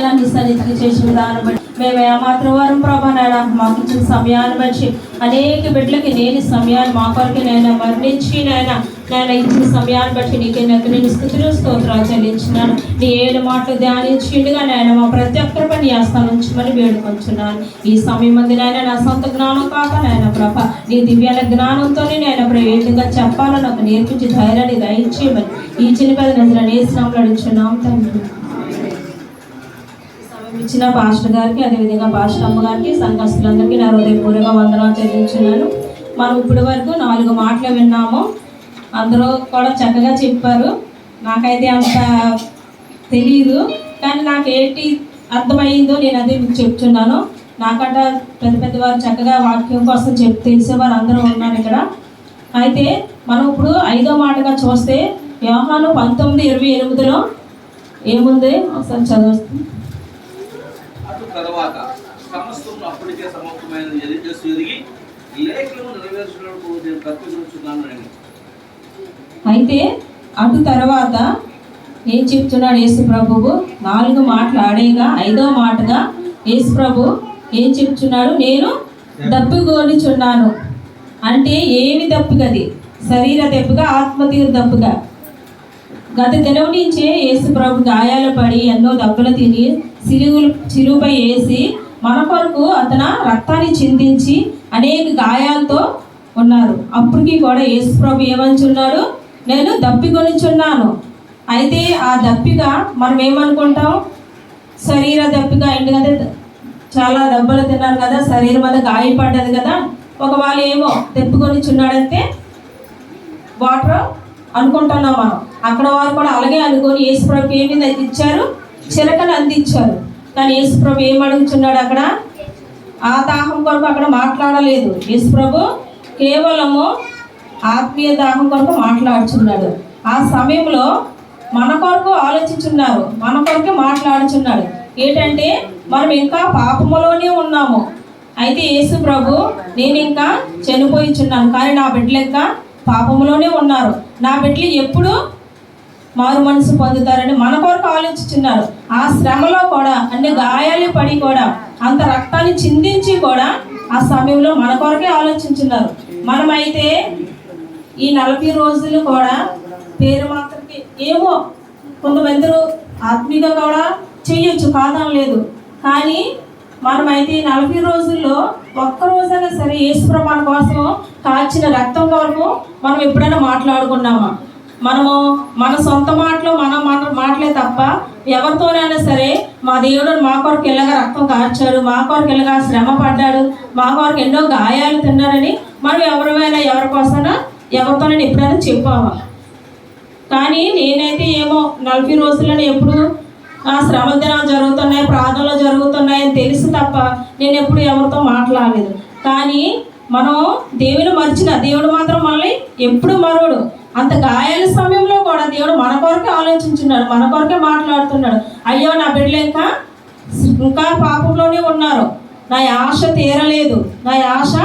సన్నిధికి చేసిన విధానం బట్టి మేము ఏమాత్రం వారం ప్రభా నాయన మాకు ఇచ్చిన సమయాన్ని బట్టి అనేక బిడ్డలకి నేను సమయాన్ని మా కొరకు నేను మరణించి నేను ఇచ్చిన సమయాన్ని బట్టి నీకే నేను స్థుతులు స్తోత్రాలు చెల్లించినాను. నీ 7 మాటలు ధ్యానించిండుగా నాయన మా ప్రతి ఒక్కరి పని చేస్తాను ఉంచమని వేడుకొంచున్నాను. ఈ సమయం మంది నాయన నా సొంత జ్ఞానం కాక నాయన ప్రభ నీ దివ్యాల జ్ఞానంతోనే నేను ప్రవేశంగా చెప్పాలని నాకు నేర్పించి ధైర్యాన్ని దయచేయమని ఈ చిన్న పెద్ద నజరాన్ని యేసునామములో అడుగుచున్నాం తండ్రి. ఇచ్చిన పాస్టర్ గారికి అదేవిధంగా పాస్టర్ అమ్మ గారికి సంఘస్థులందరికీ నా హృదయపూర్వక వందనాలు చెల్లించున్నాను. మనం ఇప్పటి వరకు 4 మాటలు విన్నాము. అందరూ కూడా చక్కగా చెప్పారు. నాకైతే అంత తెలియదు, కానీ నాకు ఏంటి అర్థమయ్యిందో నేను అదే మీకు చెప్తున్నాను. నాకంట పెద్ద వారు చక్కగా వాక్యం కోసం తెలిసేవారు అందరూ ఉన్నారు ఇక్కడ. అయితే మనం ఇప్పుడు 5వ మాటగా చూస్తే యోహాను 19:28లో ఏముంది ఒకసారి చదువుతుంది. తర్వాత సమస్తము అప్పటికే సమాప్తమైనది ఎరిగి లేఖనము నెరవేర్చుటకు నేను కర్తవ్యుచున్నాను. అయితే అటు తర్వాత ఏం చెప్తున్నాడు యేసు ప్రభువు? 4 మాటలు ఆడేగా 5వ మాటగా యేసు ప్రభు ఏం చెప్తున్నాడు? నేను దప్పిగోనిచున్నాను. అంటే ఏమి దప్పికది? శరీర దప్పిక, ఆత్మతీయ దప్పిక. గత దినం నుంచే యేసు ప్రభు గాయాలు పడి ఎన్నో దెబ్బలు తిని సిలువపై వేసి మన కొరకు అతను రక్తాన్ని చిందించి అనేక గాయాలతో ఉన్నారు. అప్పటికి కూడా యేసు ప్రభు ఏమంటున్నాడు? నేను దప్పికొనిచున్నాను. అయితే ఆ దప్పిక మనం ఏమనుకుంటాం? శరీర దప్పిక. ఎందుకంటే చాలా దెబ్బలు తిన్నారు కదా, శరీరం అంతా గాయపడ్డది కదా. ఒకవేళ ఏమో దప్పికొనిచున్నాడంటే వాటర్ అనుకుంటున్నాం మనం. అక్కడ వారు కూడా అలాగే అనుకొని యేసు ప్రభు ఏమి ఇచ్చారు? చిలకలు అందించారు. కానీ యేసు ప్రభు ఏం అడుగుతున్నాడు? అక్కడ ఆ దాహం కొరకు అక్కడ మాట్లాడలేదు. యేసు ప్రభు కేవలము ఆత్మీయ దాహం కొరకు మాట్లాడుచున్నాడు. ఆ సమయంలో మన కొరకు ఆలోచించున్నారు, మన కొరకే మాట్లాడుచున్నాడు. ఏంటంటే మనం ఇంకా పాపములోనే ఉన్నాము. అయితే యేసు ప్రభు నేను ఇంకా చనిపోయిచున్నాను, కానీ నా బిడ్డలు ఇంకా పాపములోనే ఉన్నారు. నా బిడ్డలు ఎప్పుడు మారు మనసు పొందుతారని మన కొరకు ఆలోచిస్తున్నారు. ఆ శ్రమలో కూడా అన్ని గాయాలు పడి కూడా అంత రక్తాన్ని చిందించి కూడా ఆ సమయంలో మన కొరకే ఆలోచించున్నారు. మనమైతే ఈ 40 రోజులు కూడా పేరు మాత్రమే ఏమో కొంతమంది ఆత్మీయంగా కూడా చేయొచ్చు, కాదని లేదు. కానీ మనమైతే 40 రోజుల్లో ఒక్కరోజైనా సరే యేసు ప్రభు మన కోసం కాచిన రక్తం కొరకు మనం ఎప్పుడైనా మాట్లాడుకున్నామా? మనము మన సొంత మాటలు మన మాటలే తప్ప ఎవరితోనైనా సరే మా దేవుడు మా కొరకు ఎలాగా రక్తం కార్చాడు, మా కొరకు ఎలాగా శ్రమ పడ్డాడు, మా కొరకు ఎన్నో గాయాలు తిన్నారని మనం ఎవరికోసమైనా ఎవరితోనైనా ఎప్పుడైనా చెప్పామా? కానీ నేనైతే ఏమో 40 రోజుల్లోనే ఎప్పుడు శ్రమ దినాలు జరుగుతున్నాయి, ప్రార్థనలు జరుగుతున్నాయి అని తెలుసు తప్ప నేను ఎప్పుడు ఎవరితో మాట్లాడలేదు. కానీ మనం దేవుని మర్చిన దేవుడు మాత్రం మనల్ని ఎప్పుడు మరువడు. అంత గాయాల సమయంలో కూడా దేవుడు మన కొరకే ఆలోచించున్నాడు, మన కొరకే మాట్లాడుతున్నాడు. అయ్యో నా బిడ్డలు ఇంకా పాపంలోనే ఉన్నారు, నా ఆశ తీరలేదు, నా ఆశ